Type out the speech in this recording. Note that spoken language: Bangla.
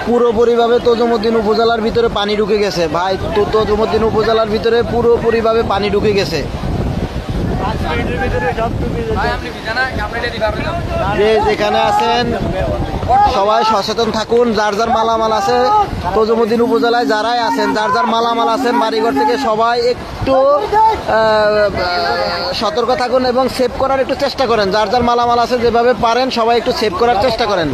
পুরোপুরিভাবে তজুমুদ্দিন উপজেলার ভিতরে পানি ঢুকে গেছে ভাই। তজুমুদ্দিন উপজেলার ভিতরে পুরোপুরিভাবে পানি ঢুকে গেছে। যে যেখানে আছেন সবাই সচেতন থাকুন। যার যার মালামাল আছে তজুমুদ্দিন উপজেলায় যারাই আছেন, যার যার মালামাল আছেন বাড়িঘর থেকে সবাই একটু সতর্ক থাকুন এবং সেভ করার একটু চেষ্টা করেন। যার যার মালামাল আছে যেভাবে পারেন সবাই একটু সেভ করার চেষ্টা করেন।